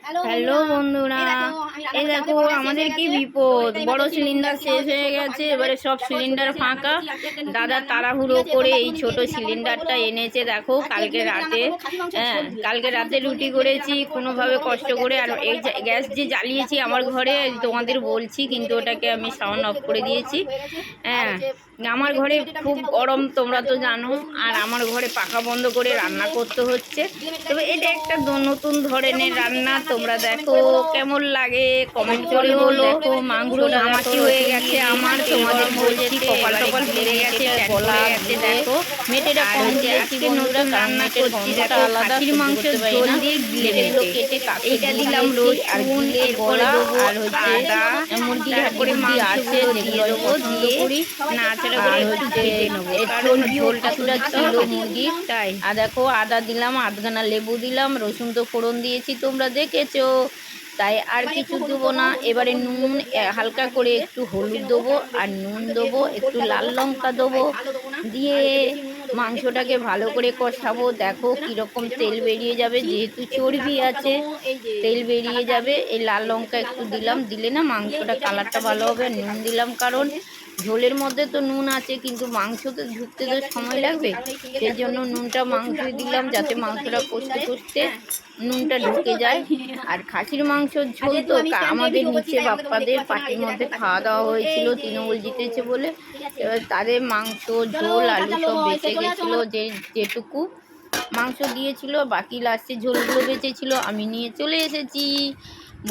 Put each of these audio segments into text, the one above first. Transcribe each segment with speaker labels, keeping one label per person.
Speaker 1: Hello বন্ধুরা, এই দেখো আমাদের কি বিপদ, বড় সিলিন্ডার শেষ হয়ে গেছে। এবারে সব সিলিন্ডার ফাঁকা। দাদা তাড়াহুড়ো করে এই ছোট সিলিন্ডারটা এনেছে। দেখো কালকে রাতে, কালকে রাতে রুটি করেছি কোনোভাবে কষ্ট করে। আর এই গ্যাস যে জ্বালিয়েছি আমার ঘরে তোমাদের বলছি, কিন্তু ওটাকে আমি সাউন্ড অফ করে দিয়েছি। আমার ঘরে খুব গরম তোমরা তো জানো, আর আমার ঘরে পাখা বন্ধ করে রান্না করতে হচ্ছে। তবে এটা একটা নতুন ধরনের রান্না, তোমরা দেখো কেমন লাগে কমেন্ট করে বলো। দেখো মাংসটা ঘামাচি হয়ে গেছে আমার, তোমাদের বলছি কপাল টপাল ফেলে গেছে, গলা গেছে। দেখো মেটেটা কম দিয়েছি বন্ধুরা, রান্না করছি। দেখো খাসির মাংস ঝোল দিয়ে গিলে কেটে এইটা দিলাম রসুন, এরপরে দেবো আর হচ্ছে মুরগির করে মাংস দিয়ে দেবো, দিয়ে নাড়াচাড়া করে একটু ভেজে নেবো, কারণ ঝোলটা তুলা ছিল মুরগির তাই। আর দেখো আদা দিলাম, আধখানা লেবু দিলাম, রসুন তো ফোড়ন দিয়েছি তোমরা দেখেছো, তাই আর কিছু দেবো না। এবারে নুন হালকা করে একটু হলুদ দেবো, আর নুন দেবো, একটু লাল লঙ্কা দেবো, দিয়ে মাংসটাকে ভালো করে কষাবো। দেখো কীরকম তেল বেরিয়ে যাবে, যেহেতু চর্বি আছে তেল বেরিয়ে যাবে। এই লাল লঙ্কা একটু দিলাম, দিলে না মাংসটা কালারটা ভালো হবে। নুন দিলাম কারণ ঝোলের মধ্যে তো নুন আছে, কিন্তু মাংসতে ঢুকতে তো সময় লাগবে, সেই জন্য নুনটা মাংসই দিলাম, যাতে মাংসটা কষতে কষতে নুনটা ঢুকে যায়। আর খাসির মাংসর ঝোল তো আমাদের নিচে বাপ্পাদের পাটির মধ্যে খাওয়া দাওয়া হয়েছিল, তৃণমূল জিতেছে বলে। এবার তাদের মাংস ঝোল আলু সব বেঁচে গেছিলো, যেটুকু মাংস দিয়েছিল বাকি লাস্টে ঝোলগুলো বেঁচেছিল, আমি নিয়ে চলে এসেছি।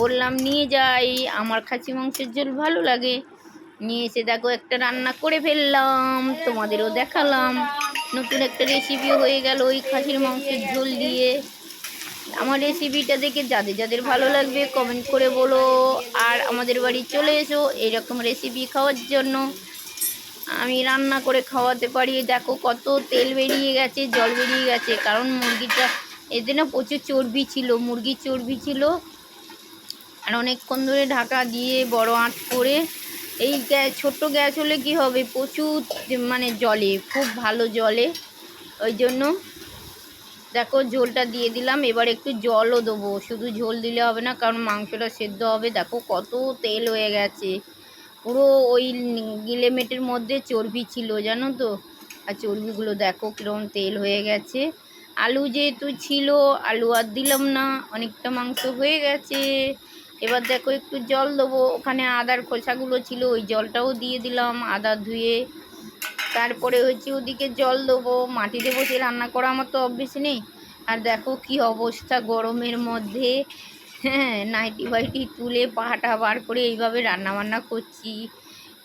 Speaker 1: বললাম নিয়ে যাই, আমার খাসি মাংসের ঝোল ভালো লাগে। নিয়ে এসে দেখো একটা রান্না করে ফেললাম, তোমাদেরও দেখালাম। নতুন একটা রেসিপিও হয়ে গেল ওই খাসির মাংসের ঝোল দিয়ে। আমার রেসিপিটা দেখে যাদের যাদের ভালো লাগবে কমেন্ট করে বলো, আর আমাদের বাড়ি চলে এসো এরকম রেসিপি খাওয়ার জন্য। আমি রান্না করে খাওয়াতে পারি। দেখো কত তেল বেরিয়ে গেছে, জল বেরিয়ে গেছে, কারণ মুরগিটা এতে না প্রচুর চর্বি ছিল, মুরগির চর্বি ছিল। আর অনেকক্ষণ ধরে ঢাকা দিয়ে বড় আঁচ করে, এই ছোট্ট গ্যাস হলে কি হবে, প্রচুর মানে জলে, খুব ভালো জলে, ওই জন্য দেখো ঝোলটা দিয়ে দিলাম। এবার একটু জলও দেবো, শুধু ঝোল দিলে হবে না, কারণ মাংসটা সেদ্ধ হবে। দেখো কত তেল হয়ে গেছে, পুরো ওই গিলেমেটের মধ্যে চর্বি ছিল জানো তো। আর চর্বিগুলো দেখো কীরকম তেল হয়ে গেছে। আলু যেহেতু ছিল, আলু আর দিলাম না, অনেকটা মাংস হয়ে গেছে। এবার দেখো একটু জল দেবো, ওখানে আদার খোসাগুলো ছিল, ওই জলটাও দিয়ে দিলাম, আদা ধুয়ে। তারপরে হচ্ছে ওদিকে জল দেবো, মাটিতে বসে রান্না করা আমার তো অভ্যেস নেই। আর দেখো কি অবস্থা গরমের মধ্যে, নাইটি ফাইটি তুলে পাহাটা বার করে এইভাবে রান্না বান্না করছি,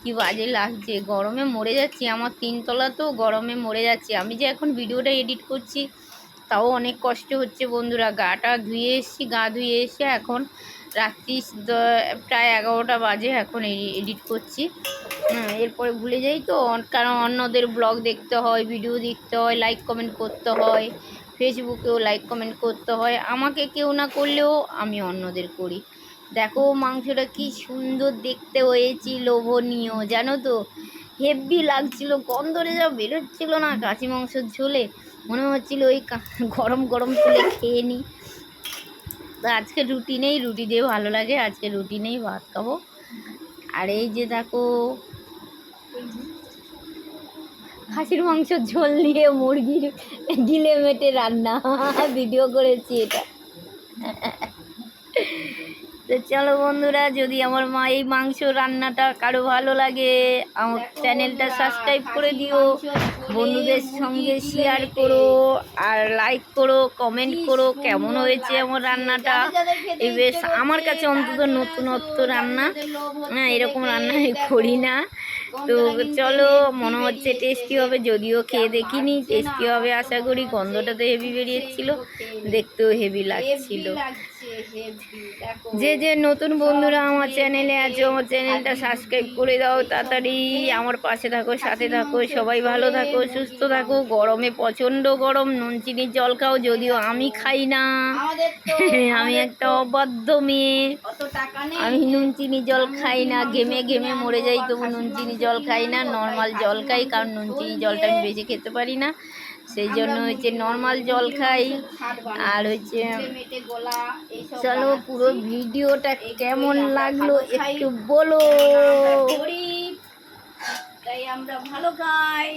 Speaker 1: কি বাজে লাগছে, গরমে মরে যাচ্ছি। আমার 3 তলা তো, গরমে মরে যাচ্ছি। আমি যে এখন ভিডিওটা এডিট করছি তাও অনেক কষ্ট হচ্ছে বন্ধুরা। গাটা ধুয়ে এসেছি, গা ধুয়ে এসে এখন রাত্রি প্রায় 11টা বাজে, এখন এডিট করছি। এরপরে ভুলে যাই তো, কারণ অন্যদের ব্লগ দেখতে হয়, ভিডিও দেখতে হয়, লাইক কমেন্ট করতে হয়, ফেসবুকেও লাইক কমেন্ট করতে হয়। আমাকে কেউ না করলেও আমি অন্যদের করি। দেখো মাংসটা কি সুন্দর দেখতে হয়েছে, লোভনীয় জানো তো, হেভি লাগছিল, গন্ধটা যা বেরোচ্ছিল না খাসি মাংসের ঝোলে, মনে হচ্ছিল ওই গরম গরম তুলে খেয়ে নিই। তো আজকে রুটি নেই, রুটি দিয়ে ভালো লাগে, আজকে রুটি নেই, ভাত খাবো। আর এই যে দেখো খাসির মাংসের ঝোল দিয়ে মুরগির গিলে মেটে রান্না, ভিডিও করেছি এটা। তো চলো বন্ধুরা, যদি আমার মা এই মাংস রান্নাটা কারো ভালো লাগে, আমার চ্যানেলটা সাবস্ক্রাইব করে দিও, বন্ধুদের সঙ্গে শেয়ার করো, আর লাইক করো, কমেন্ট করো কেমন হয়েছে আমার রান্নাটা। এই বেশ আমার কাছে অন্তত নতুনত্ব রান্না, এরকম রান্না আমি করি না। তো চলো, মনে হচ্ছে টেস্টি হবে, যদিও খেয়ে দেখিনি, টেস্টি হবে আশা করি। গন্ধটা তো হেভি বেরিয়েছিল, দেখতেও হেভি লাগছিল। যে যে নতুন বন্ধুরা আমার চ্যানেলে আছো, আমার চ্যানেলটা সাবস্ক্রাইব করে দাও তাড়াতাড়ি, আমার পাশে থাকো, সাথে থাকো, সবাই ভালো থাকো, সুস্থ থাকো। গরমে প্রচণ্ড গরম, নুন চিনির জল খাও, যদিও আমি খাই না, আমি একটা অবাধ্য মেয়ে, আমি নুন চিনি জল খাই না, ঘেমে ঘেমে মরে যাই, তবু নুন চিনি জল খাই না, নর্মাল জল খাই, কারণ নুন চিনি জলটা আমি বেশি খেতে পারি না, সেই জন্য হচ্ছে নর্মাল জল খাই। আর হচ্ছে চলো পুরো ভিডিওটা কেমন লাগলো একটু বলো।
Speaker 2: তাই আমরা ভালো খাই।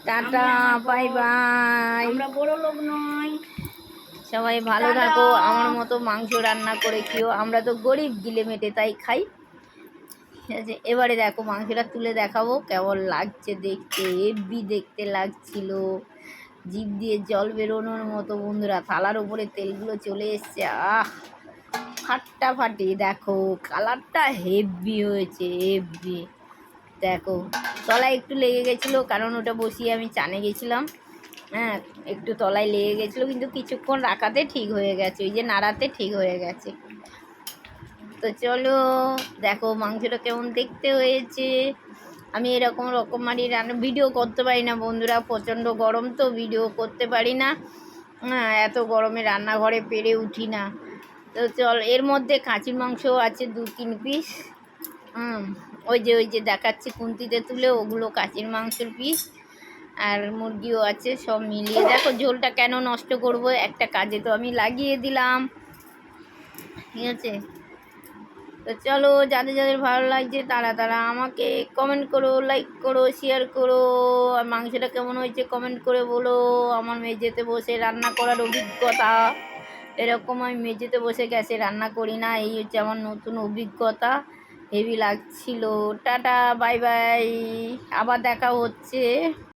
Speaker 1: Tata, bye bye.
Speaker 2: আমরা বড় লোক নয়।
Speaker 1: সবাই ভালো থাকো, আমার মতো মাংস রান্না করে খেও। আমরা তো গরিব, গিলে মেটে তাই খাই। ঠিক আছে, এবারে দেখো মাংসটা তুলে দেখাবো কেমন লাগছে দেখতে। হেব্বি দেখতে লাগছিল, জিভ দিয়ে জল বেরোনোর মতো বন্ধুরা। থালার উপরে তেলগুলো চলে এসছে, ফাটাফাটি। দেখো কালারটা হেব্বি হয়েছে, হেব্বি। দেখো তলায় একটু লেগে গেছিলো, কারণ ওটা বসিয়ে আমি চানে গেছিলাম। হ্যাঁ, একটু তলায় লেগে গেছিলো, কিন্তু কিছুক্ষণ রাখাতে ঠিক হয়ে গেছে, ওই যে নাড়াতে ঠিক হয়ে গেছে। তো চলো দেখো মাংসটা কেমন দেখতে হয়েছে। আমি এরকম রকমারি রান্না ভিডিও করতে পারি না বন্ধুরা, প্রচণ্ড গরম তো ভিডিও করতে পারি না। হ্যাঁ, এত গরমে রান্নাঘরে পেরে উঠি না। তো চল, এর মধ্যে খাসির মাংস আছে 2-3 পিস। ওই যে দেখাচ্ছি খুন্তিতে তুলে, ওগুলো খাসির মাংসের পিস। আর মুরগিও আছে, সব মিলিয়ে। দেখো ঝোলটা কেন নষ্ট করব, একটা কাজে তো আমি লাগিয়ে দিলাম। ঠিক আছে, তো চলো যাদের যাদের ভালো লাগছে তারা আমাকে কমেন্ট করো, লাইক করো, শেয়ার করো। আর মাংসটা কেমন হয়েছে কমেন্ট করে বলো। আমার মেঝেতে বসে রান্না করার অভিজ্ঞতা এরকম, আমি মেঝেতে বসে গ্যাসে রান্না করি না, এই হচ্ছে আমার নতুন অভিজ্ঞতা। হেভি লাগছিল। টাটা, বাই বাই, আবার দেখা হচ্ছে।